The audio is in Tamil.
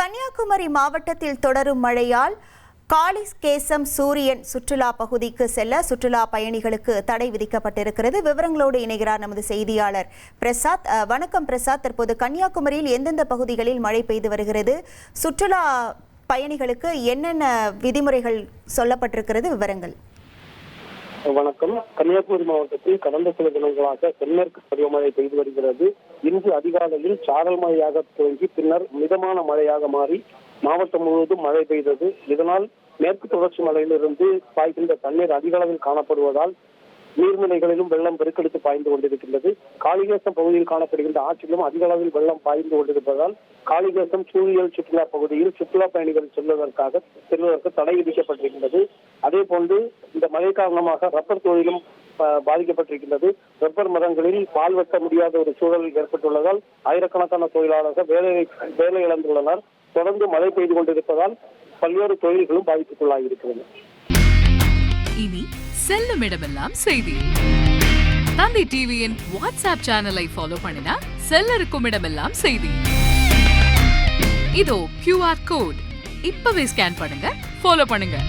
கன்னியாகுமரி மாவட்டத்தில் தொடரும் மழையால் காளிகேசம் சூரியன் சுற்றுலா பகுதிக்கு செல்ல சுற்றுலா பயணிகளுக்கு தடை விதிக்கப்பட்டிருக்கிறது. விவரங்களோடு இணைகிறார் நமது செய்தியாளர் பிரசாத். வணக்கம் பிரசாத். தற்போது கன்னியாகுமரியில் எந்தெந்த பகுதிகளில் மழை பெய்து வருகிறது? சுற்றுலா பயணிகளுக்கு என்னென்ன விதிமுறைகள் சொல்லப்பட்டிருக்கிறது? விவரங்கள். வணக்கம். கன்னியாகுமரி மாவட்டத்தில் கடந்த சில தினங்களாக தென்மேற்கு பருவமழை பெய்து வருகிறது. இன்று அதிகாலையில் சாரல் மழையாக துவங்கி பின்னர் மிதமான மழையாக மாறி மாவட்டம் முழுவதும் மழை பெய்தது. இதனால் மேற்கு தொடர்ச்சி மலையிலிருந்து பாய்கின்ற தண்ணீர் அதிக அளவில் காணப்படுவதால் நீர்நிலைகளிலும் வெள்ளம் பெருக்கெடுத்து பாய்ந்து கொண்டிருக்கின்றது. காளிகேசம் பகுதியில் காணப்படுகின்ற ஆற்றிலும் அதிக அளவில் வெள்ளம் பாய்ந்து கொண்டிருப்பதால் காளிகேசம் சூரியல் சுற்றுலா பகுதியில் சுற்றுலா பயணிகள் செல்வதற்கு தடை விதிக்கப்பட்டிருக்கின்றது. அதே போன்று இந்த மழை காரணமாக ரப்பர் தொழிலும் பாதிக்கப்பட்டிருக்கின்றது. ரப்பர் மரங்களில் பால் வெட்ட முடியாத ஒரு சூழல் ஏற்பட்டுள்ளதால் ஆயிரக்கணக்கான தொழிலாளர்கள் வேலை இழந்துள்ளனர். தொடர்ந்து மழை பெய்து கொண்டிருப்பதால் பல்வேறு தொழில்களும் பாதிப்புக்குள்ளாகியிருக்கிறது. இனி செல்லும் இடமெல்லாம் செய்தி. தந்தி டிவியின் வாட்ஸ்அப் சேனலை ஃபாலோ பண்ணினா செல்ல இருக்கும் இடமெல்லாம் செய்தி. இதோ QR கோட் இப்பவே ஸ்கேன் பண்ணுங்க, ஃபாலோ பண்ணுங்க.